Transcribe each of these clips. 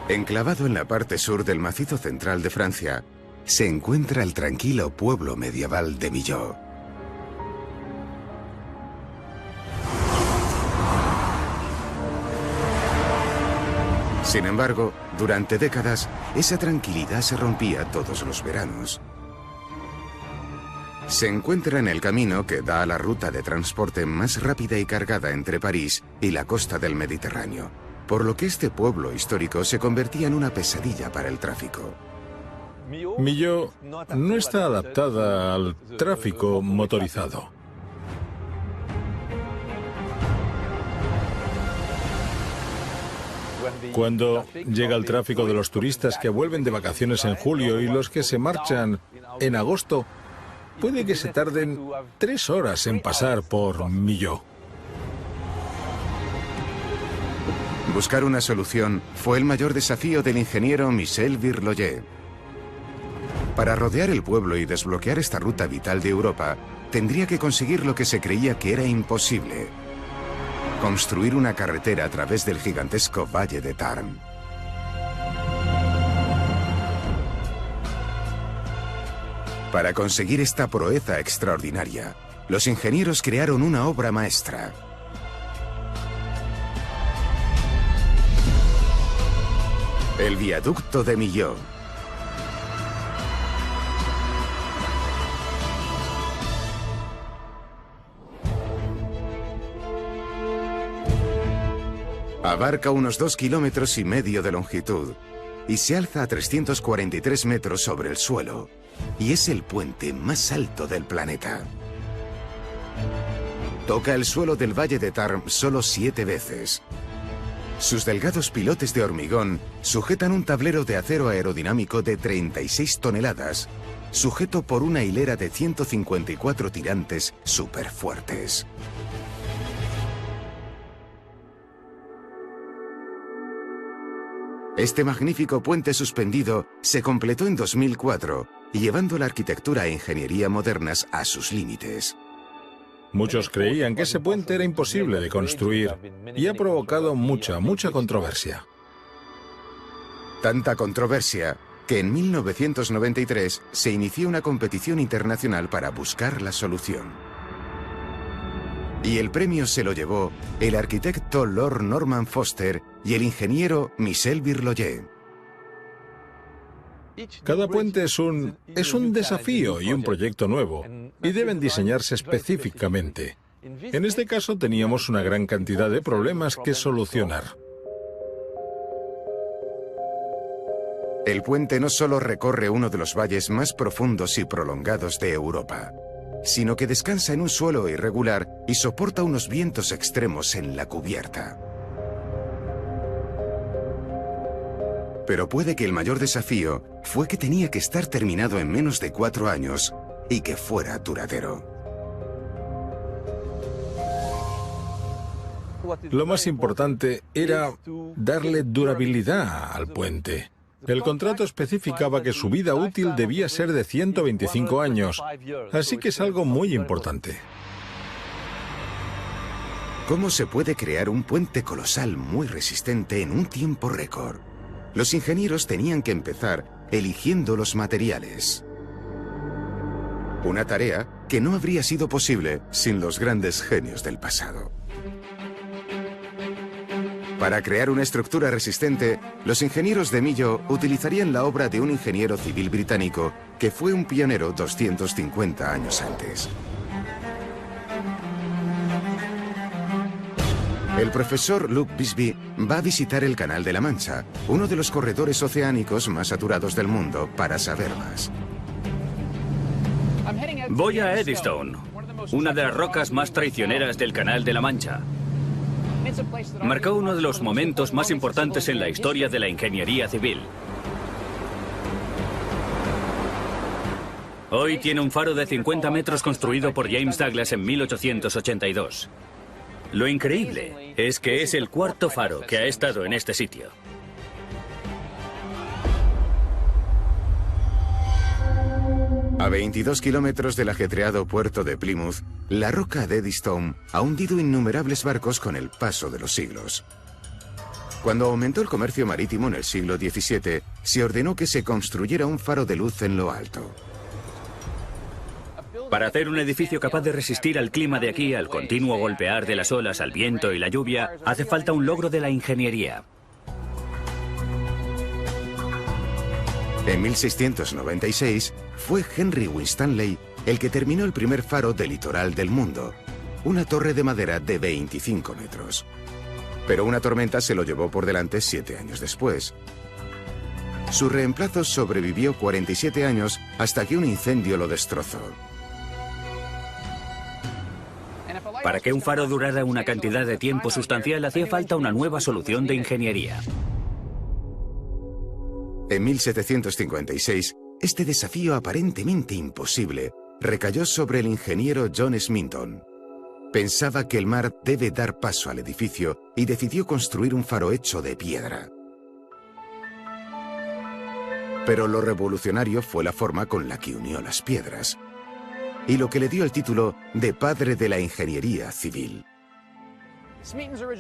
Enclavado en la parte sur del macizo central de Francia, se encuentra el tranquilo pueblo medieval de Millau. Sin embargo, durante décadas, esa tranquilidad se rompía todos los veranos. Se encuentra en el camino que da a la ruta de transporte más rápida y cargada entre París y la costa del Mediterráneo, por lo que este pueblo histórico se convertía en una pesadilla para el tráfico. Millau no está adaptada al tráfico motorizado. Cuando llega el tráfico de los turistas que vuelven de vacaciones en julio y los que se marchan en agosto, puede que se tarden 3 horas en pasar por Millau. Buscar una solución fue el mayor desafío del ingeniero Michel Virloyer. Para rodear el pueblo y desbloquear esta ruta vital de Europa, tendría que conseguir lo que se creía que era imposible: construir una carretera a través del gigantesco Valle de Tarn. Para conseguir esta proeza extraordinaria, los ingenieros crearon una obra maestra. El viaducto de Millau. Abarca unos 2,5 kilómetros de longitud y se alza a 343 metros sobre el suelo, y es el puente más alto del planeta. Toca el suelo del Valle de Tarn solo 7 veces. Sus delgados pilotes de hormigón sujetan un tablero de acero aerodinámico de 36 toneladas, sujeto por una hilera de 154 tirantes superfuertes. Este magnífico puente suspendido se completó en 2004, llevando la arquitectura e ingeniería modernas a sus límites. Muchos creían que ese puente era imposible de construir y ha provocado mucha controversia. Tanta controversia que en 1993 se inició una competición internacional para buscar la solución. Y el premio se lo llevó el arquitecto Lord Norman Foster y el ingeniero Michel Virloyer. Cada puente es un desafío y un proyecto nuevo, y deben diseñarse específicamente. En este caso teníamos una gran cantidad de problemas que solucionar. El puente no solo recorre uno de los valles más profundos y prolongados de Europa, sino que descansa en un suelo irregular y soporta unos vientos extremos en la cubierta. Pero puede que el mayor desafío fue que tenía que estar terminado en menos de 4 años y que fuera duradero. Lo más importante era darle durabilidad al puente. El contrato especificaba que su vida útil debía ser de 125 años, así que es algo muy importante. ¿Cómo se puede crear un puente colosal muy resistente en un tiempo récord? Los ingenieros tenían que empezar eligiendo los materiales. Una tarea que no habría sido posible sin los grandes genios del pasado. Para crear una estructura resistente, los ingenieros de Millau utilizarían la obra de un ingeniero civil británico que fue un pionero 250 años antes. El profesor Luc Bisby va a visitar el Canal de la Mancha, uno de los corredores oceánicos más saturados del mundo, para saber más. Voy a Eddystone, una de las rocas más traicioneras del Canal de la Mancha. Marcó uno de los momentos más importantes en la historia de la ingeniería civil. Hoy tiene un faro de 50 metros construido por James Douglas en 1882. Lo increíble es que es el 4º faro que ha estado en este sitio. A 22 kilómetros del ajetreado puerto de Plymouth, la roca de Eddystone ha hundido innumerables barcos con el paso de los siglos. Cuando aumentó el comercio marítimo en el siglo XVII, se ordenó que se construyera un faro de luz en lo alto. Para hacer un edificio capaz de resistir al clima de aquí, al continuo golpear de las olas, al viento y la lluvia, hace falta un logro de la ingeniería. En 1696 fue Henry Winstanley el que terminó el primer faro de litoral del mundo, una torre de madera de 25 metros. Pero una tormenta se lo llevó por delante 7 años después. Su reemplazo sobrevivió 47 años hasta que un incendio lo destrozó. Para que un faro durara una cantidad de tiempo sustancial, hacía falta una nueva solución de ingeniería. En 1756, este desafío aparentemente imposible recayó sobre el ingeniero John Smeaton. Pensaba que el mar debe dar paso al edificio y decidió construir un faro hecho de piedra. Pero lo revolucionario fue la forma con la que unió las piedras, y lo que le dio el título de padre de la ingeniería civil.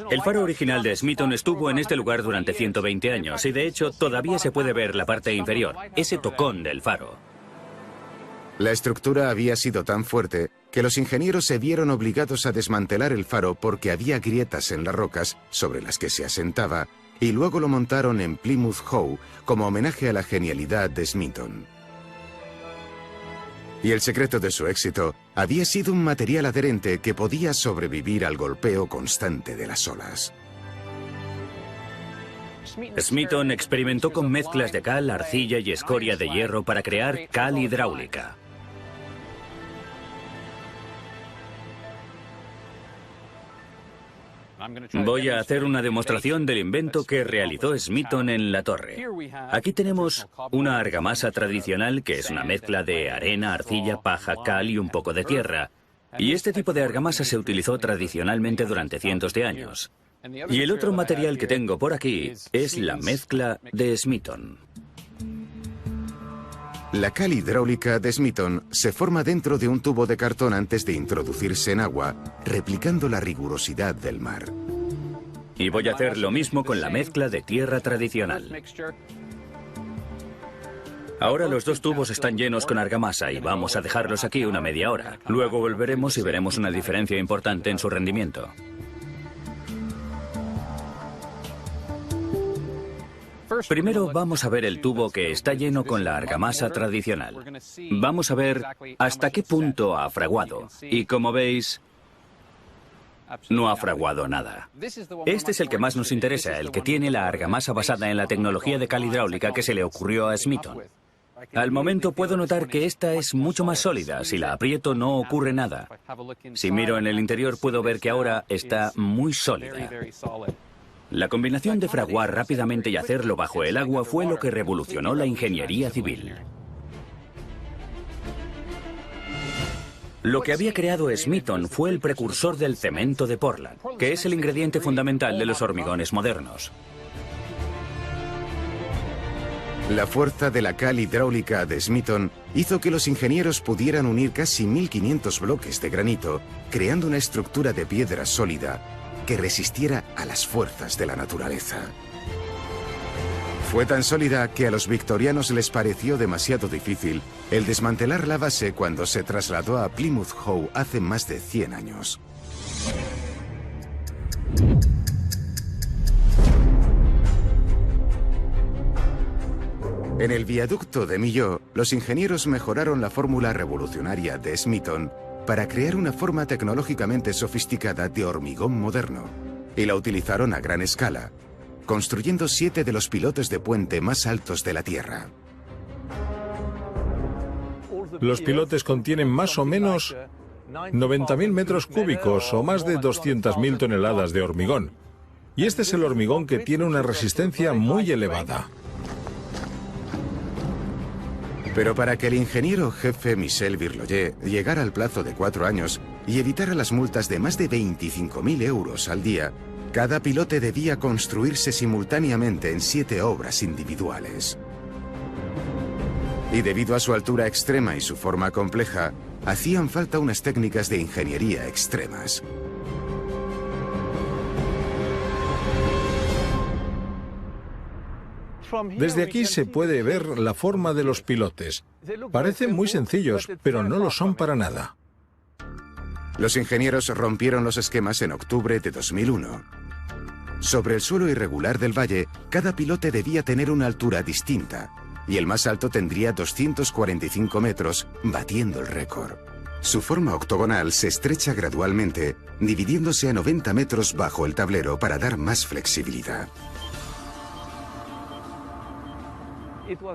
El faro original de Smeaton estuvo en este lugar durante 120 años y de hecho todavía se puede ver la parte inferior, ese tocón del faro. La estructura había sido tan fuerte que los ingenieros se vieron obligados a desmantelar el faro porque había grietas en las rocas sobre las que se asentaba y luego lo montaron en Plymouth Hoe como homenaje a la genialidad de Smeaton. Y el secreto de su éxito había sido un material adherente que podía sobrevivir al golpeo constante de las olas. Smeaton experimentó con mezclas de cal, arcilla y escoria de hierro para crear cal hidráulica. Voy a hacer una demostración del invento que realizó Smeaton en la torre. Aquí tenemos una argamasa tradicional que es una mezcla de arena, arcilla, paja, cal y un poco de tierra. Y este tipo de argamasa se utilizó tradicionalmente durante cientos de años. Y el otro material que tengo por aquí es la mezcla de Smeaton. La cal hidráulica de Smeaton se forma dentro de un tubo de cartón antes de introducirse en agua, replicando la rigurosidad del mar. Y voy a hacer lo mismo con la mezcla de tierra tradicional. Ahora los dos tubos están llenos con argamasa y vamos a dejarlos aquí una media hora. Luego volveremos y veremos una diferencia importante en su rendimiento. Primero vamos a ver el tubo que está lleno con la argamasa tradicional. Vamos a ver hasta qué punto ha fraguado. Y como veis, no ha fraguado nada. Este es el que más nos interesa, el que tiene la argamasa basada en la tecnología de cal hidráulica que se le ocurrió a Smeaton. Al momento puedo notar que esta es mucho más sólida. Si la aprieto no ocurre nada. Si miro en el interior puedo ver que ahora está muy sólida. La combinación de fraguar rápidamente y hacerlo bajo el agua fue lo que revolucionó la ingeniería civil. Lo que había creado Smeaton fue el precursor del cemento de Portland, que es el ingrediente fundamental de los hormigones modernos. La fuerza de la cal hidráulica de Smeaton hizo que los ingenieros pudieran unir casi 1500 bloques de granito, creando una estructura de piedra sólida que resistiera a las fuerzas de la naturaleza. Fue tan sólida que a los victorianos les pareció demasiado difícil el desmantelar la base cuando se trasladó a Plymouth Hoe hace más de 100 años. En el viaducto de Millau, los ingenieros mejoraron la fórmula revolucionaria de Smeaton para crear una forma tecnológicamente sofisticada de hormigón moderno, y la utilizaron a gran escala, construyendo 7 de los pilotes de puente más altos de la Tierra. Los pilotes contienen más o menos 90.000 metros cúbicos o más de 200.000 toneladas de hormigón. Y este es el hormigón que tiene una resistencia muy elevada. Pero para que el ingeniero jefe Michel Virloyer llegara al plazo de 4 años y evitara las multas de más de 25.000 euros al día, cada pilote debía construirse simultáneamente en 7 obras individuales. Y debido a su altura extrema y su forma compleja, hacían falta unas técnicas de ingeniería extremas. Desde aquí se puede ver la forma de los pilotes. Parecen muy sencillos, pero no lo son para nada. Los ingenieros rompieron los esquemas en octubre de 2001. Sobre el suelo irregular del valle, cada pilote debía tener una altura distinta, y el más alto tendría 245 metros, batiendo el récord. Su forma octogonal se estrecha gradualmente, dividiéndose a 90 metros bajo el tablero para dar más flexibilidad.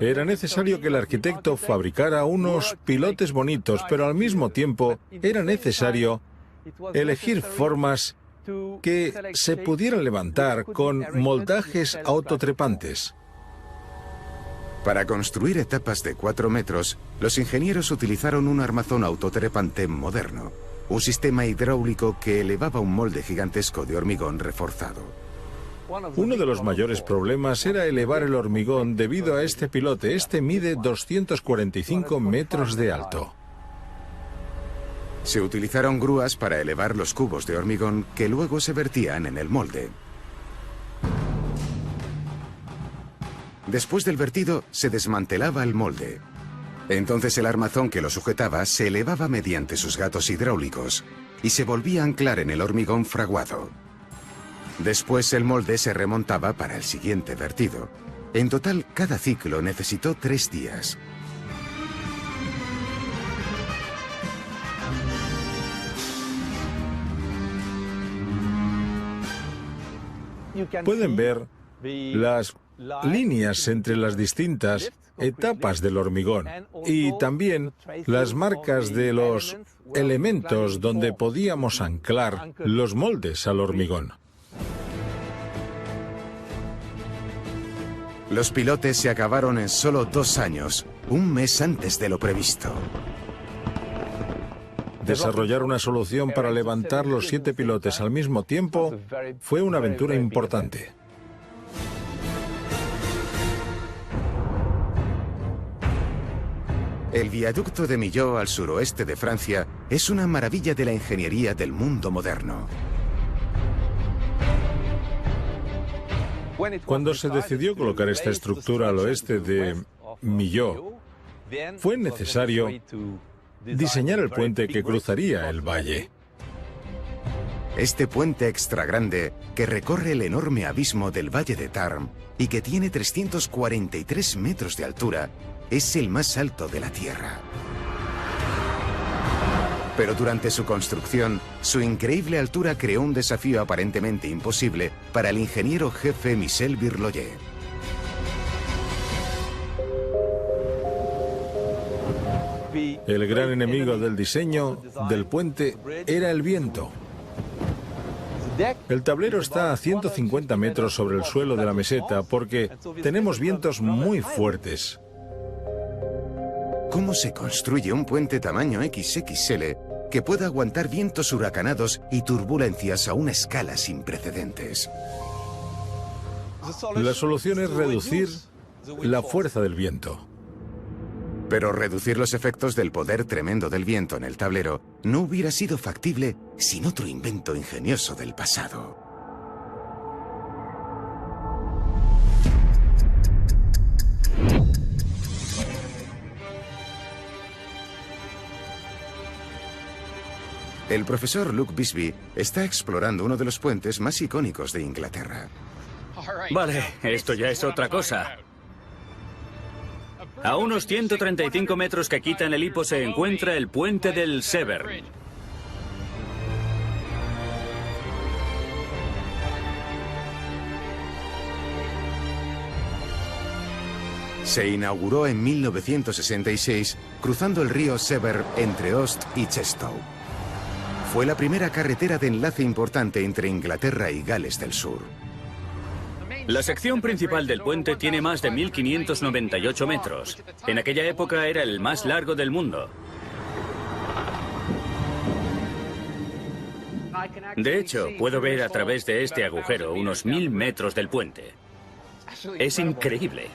Era necesario que el arquitecto fabricara unos pilotes bonitos, pero al mismo tiempo era necesario elegir formas que se pudieran levantar con moldajes autotrepantes. Para construir etapas de 4 metros, los ingenieros utilizaron un armazón autotrepante moderno, un sistema hidráulico que elevaba un molde gigantesco de hormigón reforzado. Uno de los mayores problemas era elevar el hormigón debido a este pilote. Este mide 245 metros de alto. Se utilizaron grúas para elevar los cubos de hormigón que luego se vertían en el molde. Después del vertido, se desmantelaba el molde. Entonces el armazón que lo sujetaba se elevaba mediante sus gatos hidráulicos y se volvía a anclar en el hormigón fraguado. Después el molde se remontaba para el siguiente vertido. En total, cada ciclo necesitó 3 días. Pueden ver las líneas entre las distintas etapas del hormigón y también las marcas de los elementos donde podíamos anclar los moldes al hormigón. Los pilotes se acabaron en solo 2 años, un mes antes de lo previsto. Desarrollar una solución para levantar los 7 pilotes al mismo tiempo fue una aventura importante. El viaducto de Millau al suroeste de Francia es una maravilla de la ingeniería del mundo moderno. Cuando se decidió colocar esta estructura al oeste de Millau, fue necesario diseñar el puente que cruzaría el valle. Este puente extra grande, que recorre el enorme abismo del Valle de Tarn y que tiene 343 metros de altura, es el más alto de la Tierra. Pero durante su construcción, su increíble altura creó un desafío aparentemente imposible para el ingeniero jefe Michel Virloyer. El gran enemigo del diseño del puente era el viento. El tablero está a 150 metros sobre el suelo de la meseta porque tenemos vientos muy fuertes. ¿Cómo se construye un puente tamaño XXL que pueda aguantar vientos huracanados y turbulencias a una escala sin precedentes? La solución es reducir la fuerza del viento. Pero reducir los efectos del poder tremendo del viento en el tablero no hubiera sido factible sin otro invento ingenioso del pasado. El profesor Luke Bisbee está explorando uno de los puentes más icónicos de Inglaterra. Vale, esto ya es otra cosa. A unos 135 metros que quitan el hipo se encuentra el puente del Severn. Se inauguró en 1966 cruzando el río Severn entre Ost y Chepstow. Fue la primera carretera de enlace importante entre Inglaterra y Gales del Sur. La sección principal del puente tiene más de 1.598 metros. En aquella época era el más largo del mundo. De hecho, puedo ver a través de este agujero unos 1.000 metros del puente. Es increíble.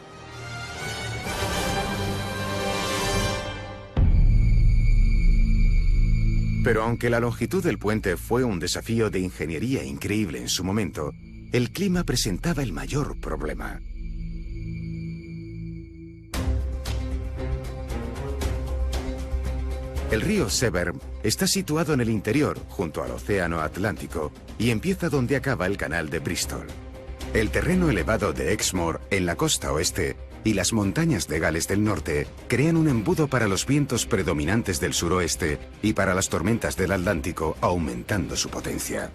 Pero aunque la longitud del puente fue un desafío de ingeniería increíble en su momento, el clima presentaba el mayor problema. El río Severn está situado en el interior, junto al Océano Atlántico, y empieza donde acaba el canal de Bristol. El terreno elevado de Exmoor, en la costa oeste, y las montañas de Gales del Norte crean un embudo para los vientos predominantes del suroeste y para las tormentas del Atlántico, aumentando su potencia.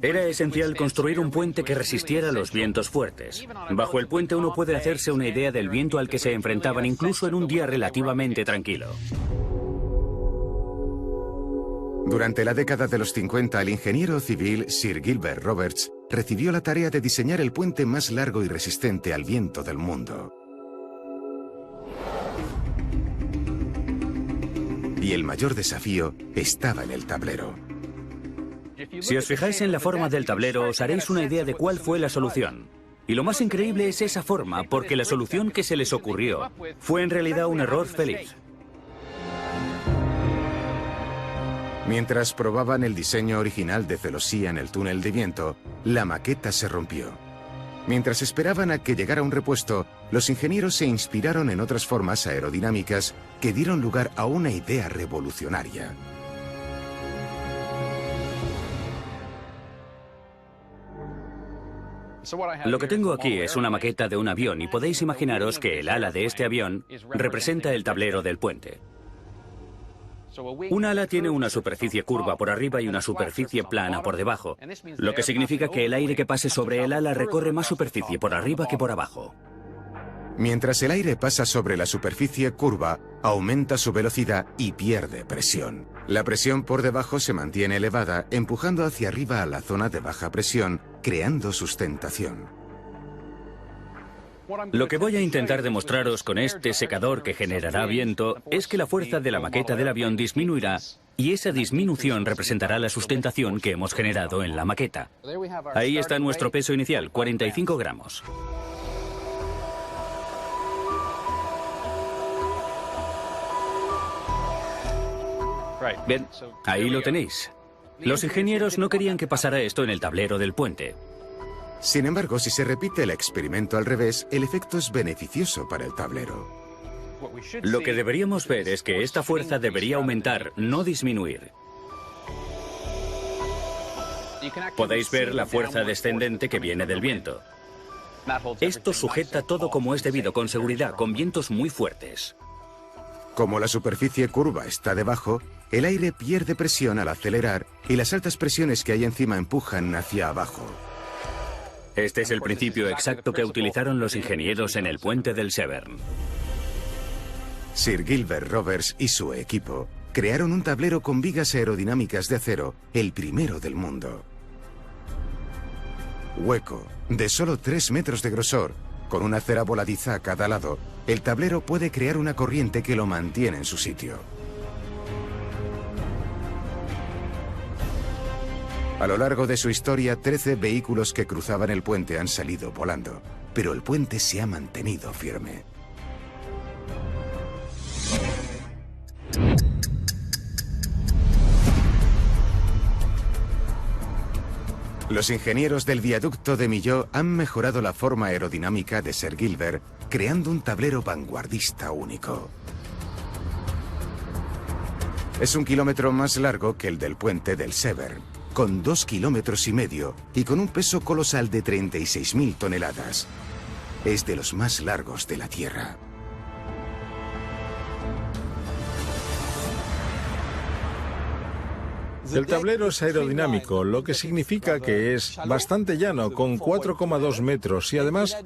Era esencial construir un puente que resistiera los vientos fuertes. Bajo el puente uno puede hacerse una idea del viento al que se enfrentaban incluso en un día relativamente tranquilo. Durante la década de los 50, el ingeniero civil Sir Gilbert Roberts recibió la tarea de diseñar el puente más largo y resistente al viento del mundo. Y el mayor desafío estaba en el tablero. Si os fijáis en la forma del tablero, os haréis una idea de cuál fue la solución. Y lo más increíble es esa forma, porque la solución que se les ocurrió fue en realidad un error feliz. Mientras probaban el diseño original de celosía en el túnel de viento, la maqueta se rompió. Mientras esperaban a que llegara un repuesto, los ingenieros se inspiraron en otras formas aerodinámicas que dieron lugar a una idea revolucionaria. Lo que tengo aquí es una maqueta de un avión y podéis imaginaros que el ala de este avión representa el tablero del puente. Un ala tiene una superficie curva por arriba y una superficie plana por debajo, lo que significa que el aire que pase sobre el ala recorre más superficie por arriba que por abajo. Mientras el aire pasa sobre la superficie curva, aumenta su velocidad y pierde presión. La presión por debajo se mantiene elevada, empujando hacia arriba a la zona de baja presión, creando sustentación. Lo que voy a intentar demostraros con este secador que generará viento es que la fuerza de la maqueta del avión disminuirá y esa disminución representará la sustentación que hemos generado en la maqueta. Ahí está nuestro peso inicial, 45 gramos. Bien, ahí lo tenéis. Los ingenieros no querían que pasara esto en el tablero del puente. Sin embargo, si se repite el experimento al revés, el efecto es beneficioso para el tablero. Lo que deberíamos ver es que esta fuerza debería aumentar, no disminuir. Podéis ver la fuerza descendente que viene del viento. Esto sujeta todo como es debido, con seguridad, con vientos muy fuertes. Como la superficie curva está debajo, el aire pierde presión al acelerar y las altas presiones que hay encima empujan hacia abajo. Este es el principio exacto que utilizaron los ingenieros en el puente del Severn. Sir Gilbert Roberts y su equipo crearon un tablero con vigas aerodinámicas de acero, el primero del mundo. Hueco, de solo 3 metros de grosor, con una cera voladiza a cada lado, el tablero puede crear una corriente que lo mantiene en su sitio. A lo largo de su historia, 13 vehículos que cruzaban el puente han salido volando, pero el puente se ha mantenido firme. Los ingenieros del viaducto de Millau han mejorado la forma aerodinámica de Sir Gilbert, creando un tablero vanguardista único. Es 1 kilómetro más largo que el del puente del Severn, con 2,5 kilómetros y con un peso colosal de 36.000 toneladas. Es de los más largos de la Tierra. El tablero es aerodinámico, lo que significa que es bastante llano, con 4,2 metros y además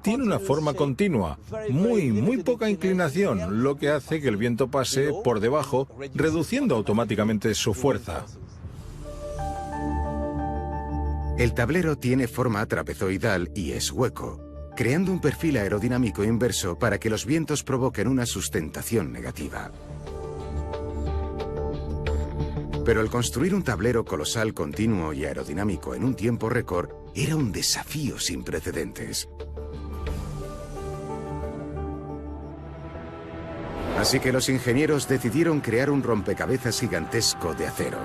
tiene una forma continua, muy poca inclinación, lo que hace que el viento pase por debajo, reduciendo automáticamente su fuerza. El tablero tiene forma trapezoidal y es hueco, creando un perfil aerodinámico inverso para que los vientos provoquen una sustentación negativa. Pero el construir un tablero colosal, continuo y aerodinámico en un tiempo récord era un desafío sin precedentes. Así que los ingenieros decidieron crear un rompecabezas gigantesco de acero.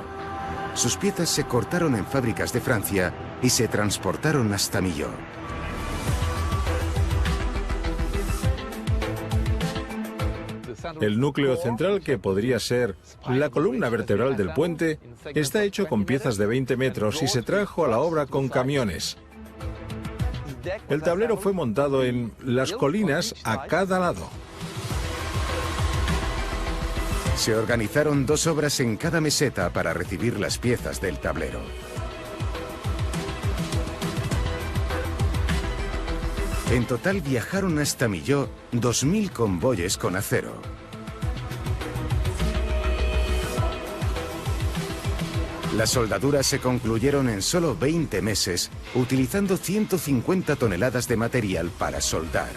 Sus piezas se cortaron en fábricas de Francia y se transportaron hasta Millau. El núcleo central, que podría ser la columna vertebral del puente, está hecho con piezas de 20 metros y se trajo a la obra con camiones. El tablero fue montado en las colinas a cada lado. Se organizaron 2 obras en cada meseta para recibir las piezas del tablero. En total viajaron hasta Millau 2000 convoyes con acero. Las soldaduras se concluyeron en solo 20 meses, utilizando 150 toneladas de material para soldar.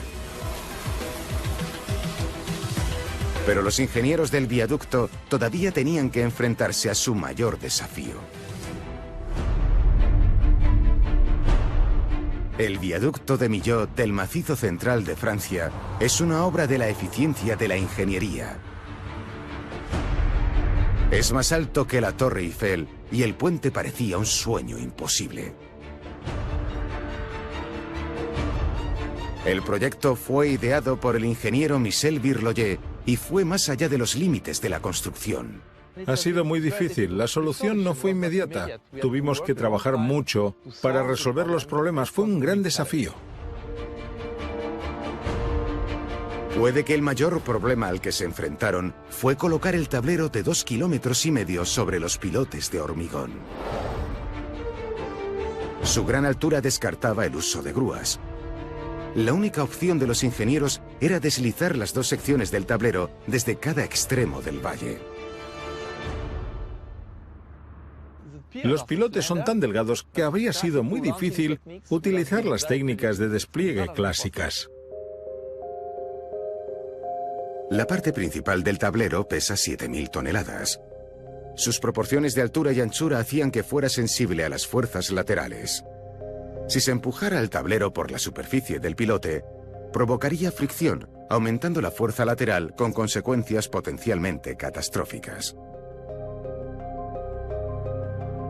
Pero los ingenieros del viaducto todavía tenían que enfrentarse a su mayor desafío. El viaducto de Millau del Macizo Central de Francia es una obra de la eficiencia de la ingeniería. Es más alto que la Torre Eiffel y el puente parecía un sueño imposible. El proyecto fue ideado por el ingeniero Michel Virloyer y fue más allá de los límites de la construcción. Ha sido muy difícil, la solución no fue inmediata. Tuvimos que trabajar mucho para resolver los problemas, fue un gran desafío. Puede que el mayor problema al que se enfrentaron fue colocar el tablero de 2,5 kilómetros sobre los pilotes de hormigón. Su gran altura descartaba el uso de grúas. La única opción de los ingenieros era deslizar las 2 secciones del tablero desde cada extremo del valle. Los pilotes son tan delgados que habría sido muy difícil utilizar las técnicas de despliegue clásicas. La parte principal del tablero pesa 7.000 toneladas. Sus proporciones de altura y anchura hacían que fuera sensible a las fuerzas laterales. Si se empujara el tablero por la superficie del pilote, provocaría fricción, aumentando la fuerza lateral con consecuencias potencialmente catastróficas.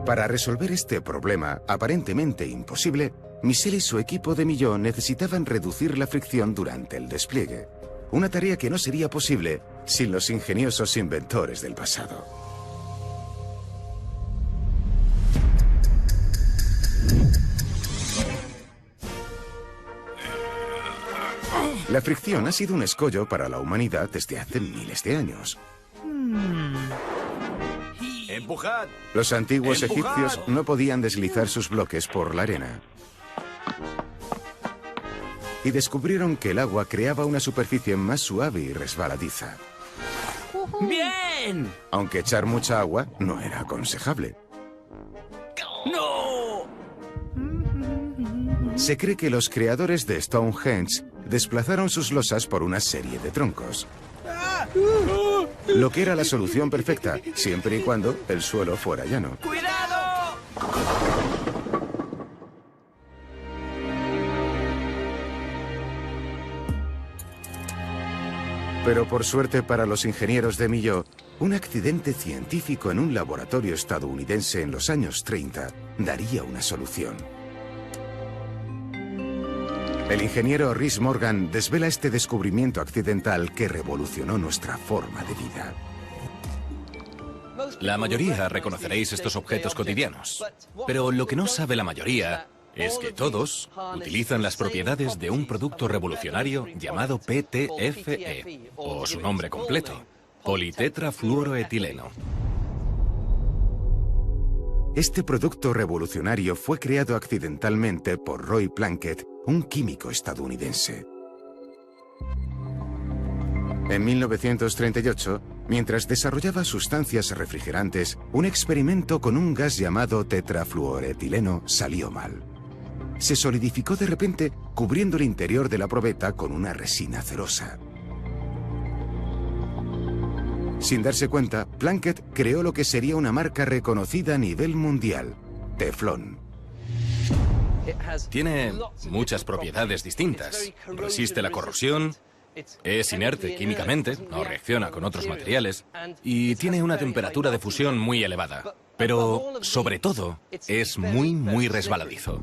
Para resolver este problema, aparentemente imposible, Michel y su equipo de Millau necesitaban reducir la fricción durante el despliegue, una tarea que no sería posible sin los ingeniosos inventores del pasado. La fricción ha sido un escollo para la humanidad desde hace miles de años. ¡Empujad! Los antiguos ¡Empujad! egipcios no podían deslizar sus bloques por la arena. Y descubrieron que el agua creaba una superficie más suave y resbaladiza. ¡Bien! Aunque echar mucha agua no era aconsejable. ¡No! Se cree que los creadores de Stonehenge desplazaron sus losas por una serie de troncos. Lo que era la solución perfecta, siempre y cuando el suelo fuera llano. ¡Cuidado! Pero por suerte para los ingenieros de Millau, un accidente científico en un laboratorio estadounidense en los años 30 daría una solución. El ingeniero Rhys Morgan desvela este descubrimiento accidental que revolucionó nuestra forma de vida. La mayoría reconoceréis estos objetos cotidianos, pero lo que no sabe la mayoría es que todos utilizan las propiedades de un producto revolucionario llamado PTFE, o su nombre completo, politetrafluoroetileno. Este producto revolucionario fue creado accidentalmente por Roy Plunkett, un químico estadounidense. En 1938, mientras desarrollaba sustancias refrigerantes, un experimento con un gas llamado tetrafluoroetileno salió mal. Se solidificó de repente, cubriendo el interior de la probeta con una resina cerosa. Sin darse cuenta, Plunkett creó lo que sería una marca reconocida a nivel mundial, Teflón. Tiene muchas propiedades distintas. Resiste la corrosión, es inerte químicamente, no reacciona con otros materiales y tiene una temperatura de fusión muy elevada. Pero, sobre todo, es muy resbaladizo.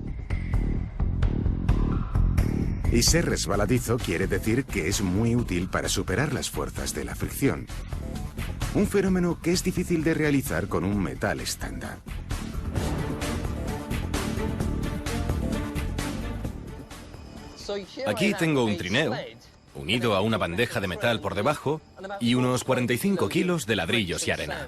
Y ser resbaladizo quiere decir que es muy útil para superar las fuerzas de la fricción. Un fenómeno que es difícil de realizar con un metal estándar. Aquí tengo un trineo unido a una bandeja de metal por debajo y unos 45 kilos de ladrillos y arena.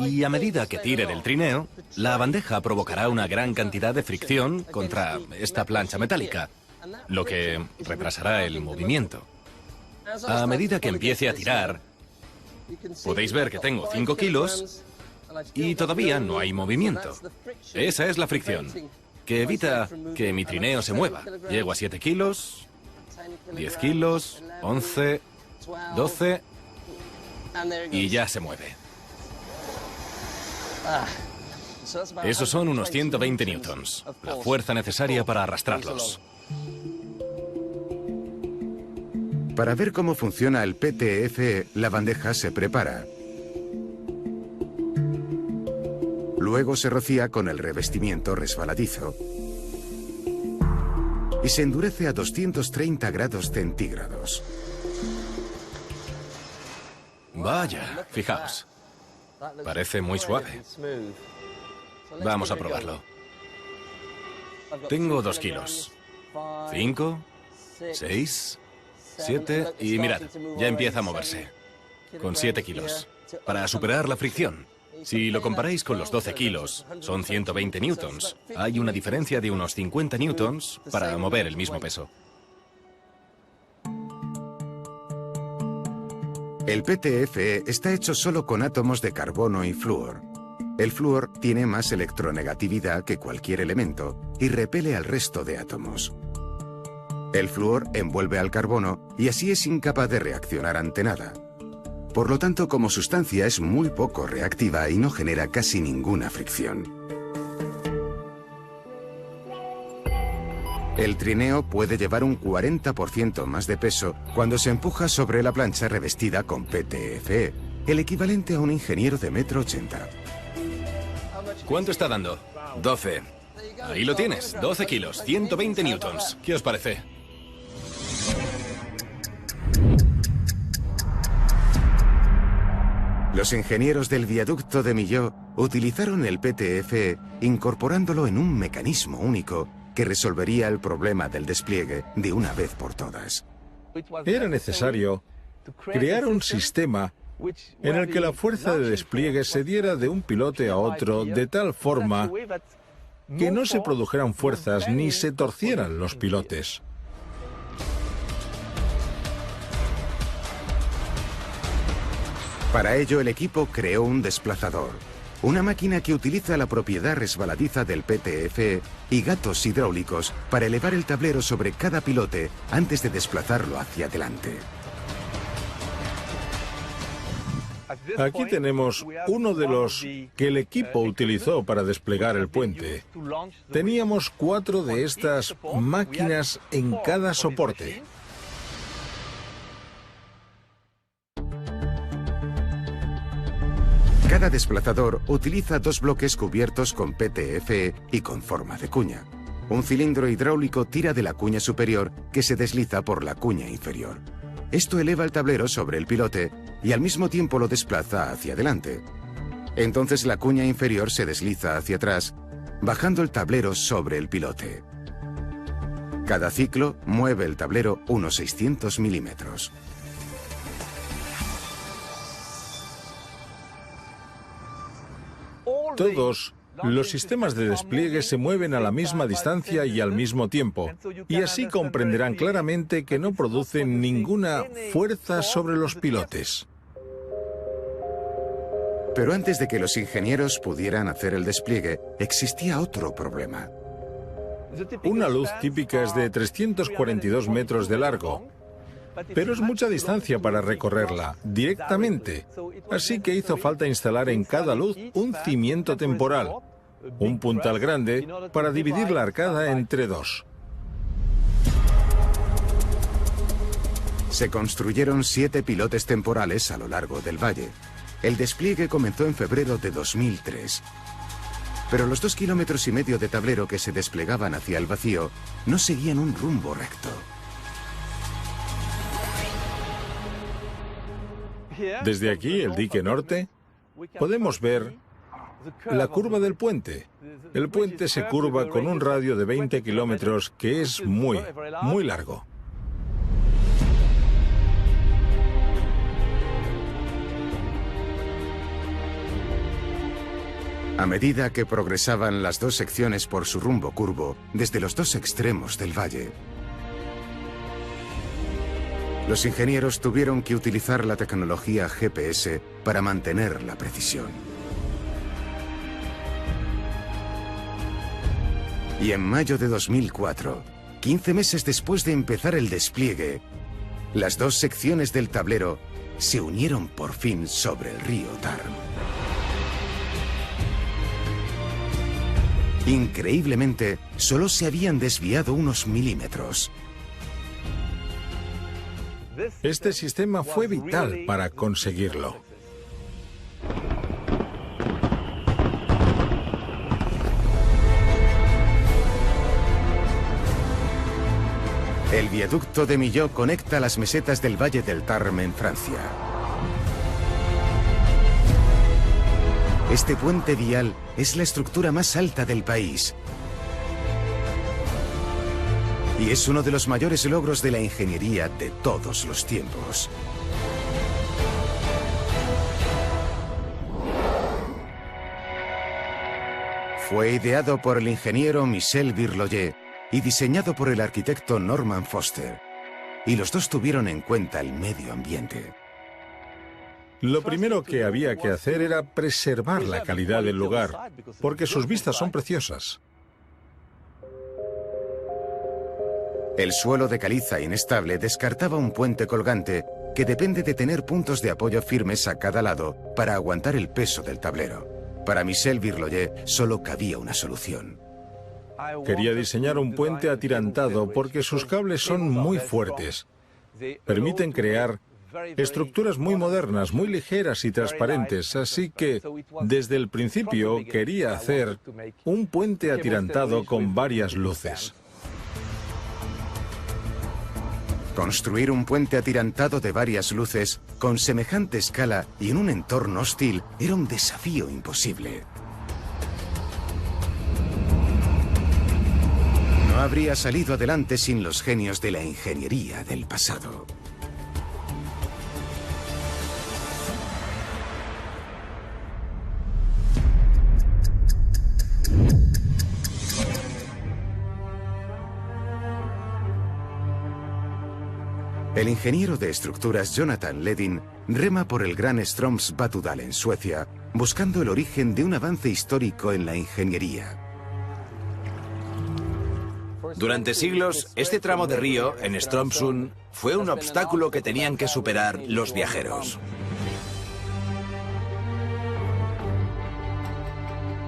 Y a medida que tire del trineo, la bandeja provocará una gran cantidad de fricción contra esta plancha metálica, lo que retrasará el movimiento. A medida que empiece a tirar, podéis ver que tengo 5 kilos y todavía no hay movimiento. Esa es la fricción, que evita que mi trineo se mueva. Llego a 7 kilos, 10 kilos, 11, 12 y ya se mueve. Esos son unos 120 newtons, la fuerza necesaria para arrastrarlos. Para ver cómo funciona el PTFE, la bandeja se prepara. Luego se rocía con el revestimiento resbaladizo. Y se endurece a 230 grados centígrados. Vaya, fijaos. Parece muy suave. Vamos a probarlo. Tengo 2 kilos. 5, 6, 7 y mirad, ya empieza a moverse. Con 7 kilos. Para superar la fricción. Si lo comparáis con los 12 kilos, son 120 newtons. Hay una diferencia de unos 50 newtons para mover el mismo peso. El PTFE está hecho solo con átomos de carbono y flúor. El flúor tiene más electronegatividad que cualquier elemento y repele al resto de átomos. El flúor envuelve al carbono y así es incapaz de reaccionar ante nada. Por lo tanto, como sustancia es muy poco reactiva y no genera casi ninguna fricción. El trineo puede llevar un 40% más de peso cuando se empuja sobre la plancha revestida con PTFE, el equivalente a un ingeniero de 1,80 m. ¿Cuánto está dando? 12. Ahí lo tienes, 12 kilos, 120 newtons. ¿Qué os parece? Los ingenieros del viaducto de Millau utilizaron el PTFE incorporándolo en un mecanismo único que resolvería el problema del despliegue de una vez por todas. Era necesario crear un sistema en el que la fuerza de despliegue se diera de un pilote a otro de tal forma que no se produjeran fuerzas ni se torcieran los pilotes. Para ello, el equipo creó un desplazador, una máquina que utiliza la propiedad resbaladiza del PTFE y gatos hidráulicos para elevar el tablero sobre cada pilote antes de desplazarlo hacia adelante. Aquí tenemos uno de los que el equipo utilizó para desplegar el puente. Teníamos 4 de estas máquinas en cada soporte. Cada desplazador utiliza 2 bloques cubiertos con PTFE y con forma de cuña. Un cilindro hidráulico tira de la cuña superior que se desliza por la cuña inferior. Esto eleva el tablero sobre el pilote y al mismo tiempo lo desplaza hacia adelante. Entonces la cuña inferior se desliza hacia atrás, bajando el tablero sobre el pilote. Cada ciclo mueve el tablero unos 600 milímetros. Todos los sistemas de despliegue se mueven a la misma distancia y al mismo tiempo, y así comprenderán claramente que no producen ninguna fuerza sobre los pilotes. Pero antes de que los ingenieros pudieran hacer el despliegue, existía otro problema. Una luz típica es de 342 metros de largo, pero es mucha distancia para recorrerla directamente, así que hizo falta instalar en cada luz un cimiento temporal, un puntal grande, para dividir la arcada entre 2. Se construyeron 7 pilotes temporales a lo largo del valle. El despliegue comenzó en febrero de 2003. Pero los 2,5 kilómetros de tablero que se desplegaban hacia el vacío no seguían un rumbo recto. Desde aquí, el dique norte, podemos ver la curva del puente. El puente se curva con un radio de 20 kilómetros que es muy largo. A medida que progresaban las dos secciones por su rumbo curvo, desde los dos extremos del valle, los ingenieros tuvieron que utilizar la tecnología GPS para mantener la precisión. Y en mayo de 2004, 15 meses después de empezar el despliegue, las dos secciones del tablero se unieron por fin sobre el río Tarn. Increíblemente, solo se habían desviado unos milímetros. Este sistema fue vital para conseguirlo. El viaducto de Millau conecta las mesetas del Valle del Tarn en Francia. Este puente vial es la estructura más alta del país y es uno de los mayores logros de la ingeniería de todos los tiempos. Fue ideado por el ingeniero Michel Virloyer y diseñado por el arquitecto Norman Foster, y los dos tuvieron en cuenta el medio ambiente. Lo primero que había que hacer era preservar la calidad del lugar, porque sus vistas son preciosas. El suelo de caliza inestable descartaba un puente colgante que depende de tener puntos de apoyo firmes a cada lado para aguantar el peso del tablero. Para Michel Virloyer solo cabía una solución. Quería diseñar un puente atirantado porque sus cables son muy fuertes. Permiten crear estructuras muy modernas, muy ligeras y transparentes, así que desde el principio quería hacer un puente atirantado con varias luces. Construir un puente atirantado de varias luces, con semejante escala y en un entorno hostil, era un desafío imposible. No habría salido adelante sin los genios de la ingeniería del pasado. El ingeniero de estructuras Jonathan Ledin rema por el gran Strömsvatudal en Suecia, buscando el origen de un avance histórico en la ingeniería. Durante siglos, este tramo de río, en Strömsund, fue un obstáculo que tenían que superar los viajeros.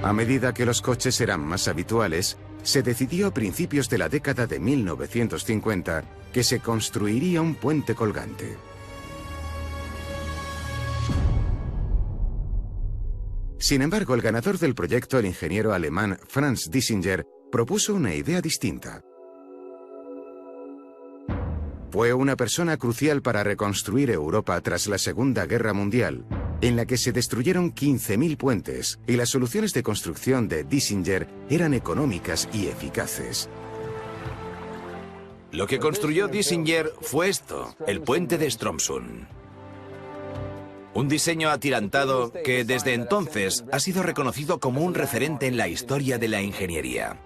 A medida que los coches eran más habituales, se decidió a principios de la década de 1950 que se construiría un puente colgante. Sin embargo, el ganador del proyecto, el ingeniero alemán Franz Dissinger, propuso una idea distinta. Fue una persona crucial para reconstruir Europa tras la Segunda Guerra Mundial, en la que se destruyeron 15.000 puentes, y las soluciones de construcción de Dissinger eran económicas y eficaces. Lo que construyó Dissinger fue esto, el puente de Strömsund. Un diseño atirantado que desde entonces ha sido reconocido como un referente en la historia de la ingeniería.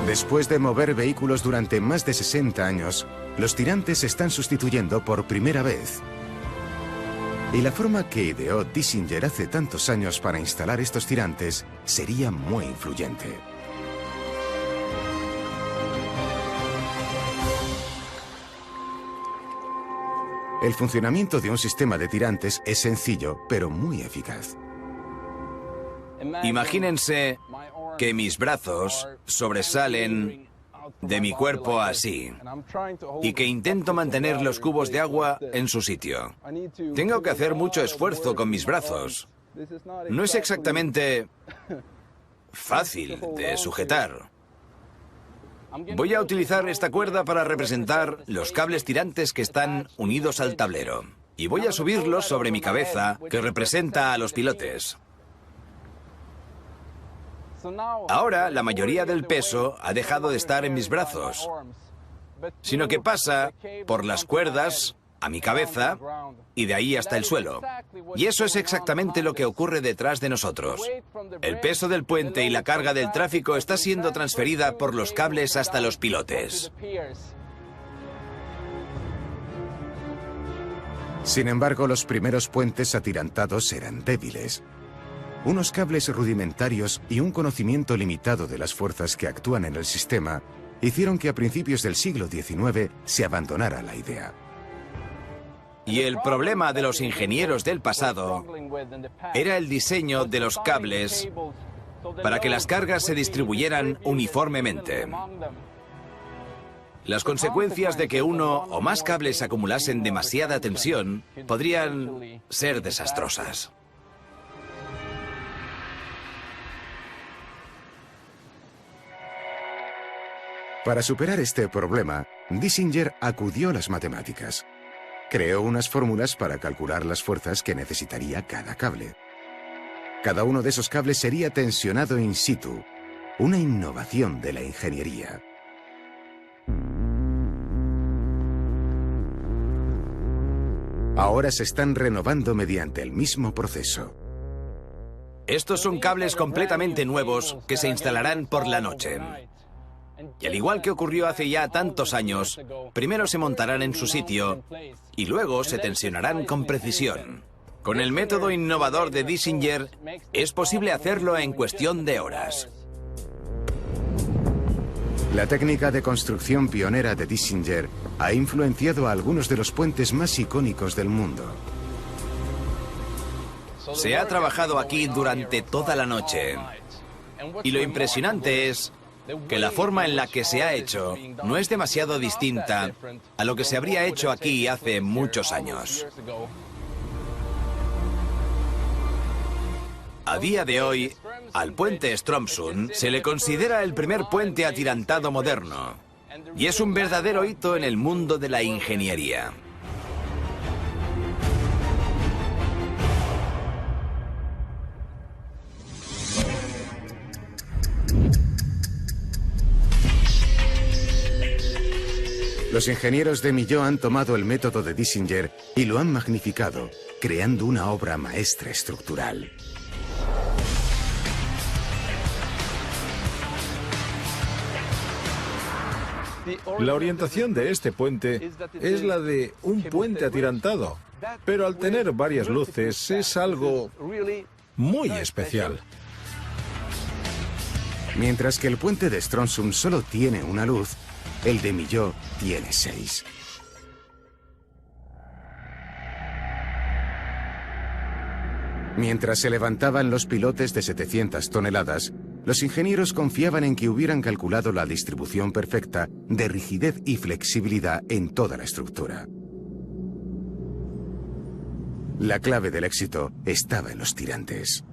Después de mover vehículos durante más de 60 años, los tirantes se están sustituyendo por primera vez. Y la forma que ideó Dissinger hace tantos años para instalar estos tirantes sería muy influyente. El funcionamiento de un sistema de tirantes es sencillo, pero muy eficaz. Imagínense que mis brazos sobresalen de mi cuerpo así y que intento mantener los cubos de agua en su sitio. Tengo que hacer mucho esfuerzo con mis brazos. No es exactamente fácil de sujetar. Voy a utilizar esta cuerda para representar los cables tirantes que están unidos al tablero. Y voy a subirlos sobre mi cabeza, que representa a los pilotes. Ahora, la mayoría del peso ha dejado de estar en mis brazos, sino que pasa por las cuerdas a mi cabeza y de ahí hasta el suelo. Y eso es exactamente lo que ocurre detrás de nosotros. El peso del puente y la carga del tráfico está siendo transferida por los cables hasta los pilotes. Sin embargo, los primeros puentes atirantados eran débiles. Unos cables rudimentarios y un conocimiento limitado de las fuerzas que actúan en el sistema hicieron que a principios del siglo XIX se abandonara la idea. Y el problema de los ingenieros del pasado era el diseño de los cables para que las cargas se distribuyeran uniformemente. Las consecuencias de que uno o más cables acumulasen demasiada tensión podrían ser desastrosas. Para superar este problema, Dissinger acudió a las matemáticas. Creó unas fórmulas para calcular las fuerzas que necesitaría cada cable. Cada uno de esos cables sería tensionado in situ, una innovación de la ingeniería. Ahora se están renovando mediante el mismo proceso. Estos son cables completamente nuevos que se instalarán por la noche. Y al igual que ocurrió hace ya tantos años, primero se montarán en su sitio y luego se tensionarán con precisión. Con el método innovador de Dissinger, es posible hacerlo en cuestión de horas. La técnica de construcción pionera de Dissinger ha influenciado a algunos de los puentes más icónicos del mundo. Se ha trabajado aquí durante toda la noche. Y lo impresionante es que la forma en la que se ha hecho no es demasiado distinta a lo que se habría hecho aquí hace muchos años. A día de hoy, al puente Strömsund se le considera el primer puente atirantado moderno, y es un verdadero hito en el mundo de la ingeniería. Los ingenieros de Millau han tomado el método de Dissinger y lo han magnificado, creando una obra maestra estructural. La orientación de este puente es la de un puente atirantado, pero al tener varias luces es algo muy especial. Mientras que el puente de Strömsund solo tiene una luz, el de Millau tiene 6. Mientras se levantaban los pilotes de 700 toneladas, los ingenieros confiaban en que hubieran calculado la distribución perfecta de rigidez y flexibilidad en toda la estructura. La clave del éxito estaba en los tirantes.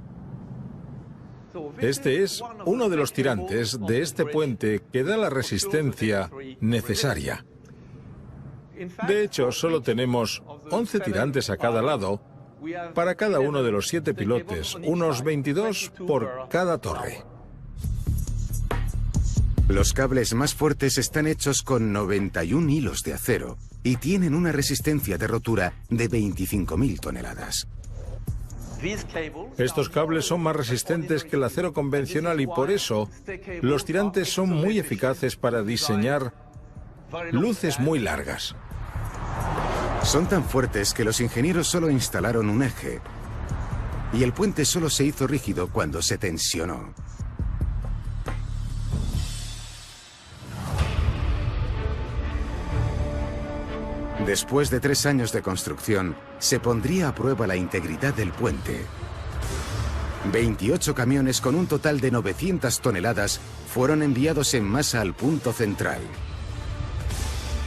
Este es uno de los tirantes de este puente que da la resistencia necesaria. De hecho, solo tenemos 11 tirantes a cada lado para cada uno de los 7 pilotes, unos 22 por cada torre. Los cables más fuertes están hechos con 91 hilos de acero y tienen una resistencia de rotura de 25.000 toneladas. Estos cables son más resistentes que el acero convencional y por eso los tirantes son muy eficaces para diseñar luces muy largas. Son tan fuertes que los ingenieros solo instalaron un eje y el puente solo se hizo rígido cuando se tensionó. Después de 3 años de construcción, se pondría a prueba la integridad del puente. 28 camiones con un total de 900 toneladas fueron enviados en masa al punto central.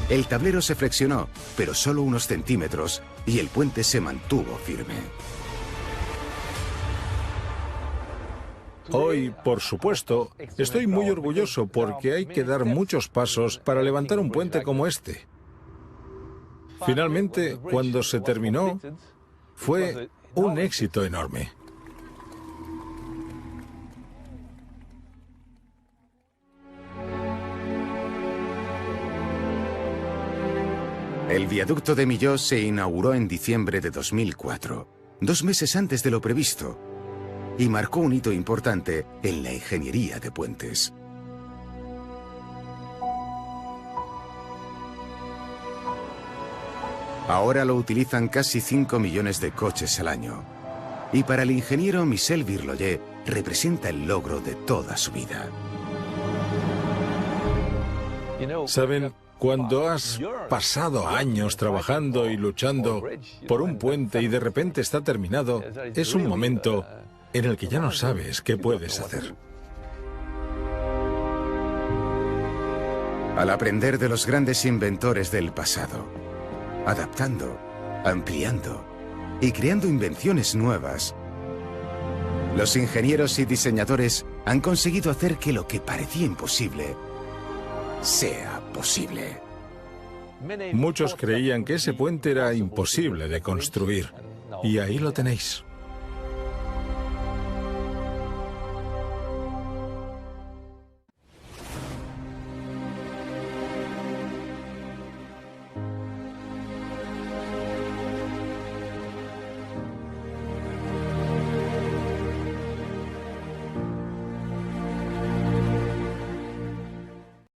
El tablero se flexionó, pero solo unos centímetros, y el puente se mantuvo firme. Hoy, por supuesto, estoy muy orgulloso porque hay que dar muchos pasos para levantar un puente como este. Finalmente, cuando se terminó, fue un éxito enorme. El viaducto de Millau se inauguró en diciembre de 2004, 2 meses antes de lo previsto, y marcó un hito importante en la ingeniería de puentes. Ahora lo utilizan casi 5 millones de coches al año. Y para el ingeniero Michel Virloyer representa el logro de toda su vida. ¿Saben? Cuando has pasado años trabajando y luchando por un puente y de repente está terminado, es un momento en el que ya no sabes qué puedes hacer. Al aprender de los grandes inventores del pasado, adaptando, ampliando y creando invenciones nuevas, los ingenieros y diseñadores han conseguido hacer que lo que parecía imposible sea posible. Muchos creían que ese puente era imposible de construir, y ahí lo tenéis.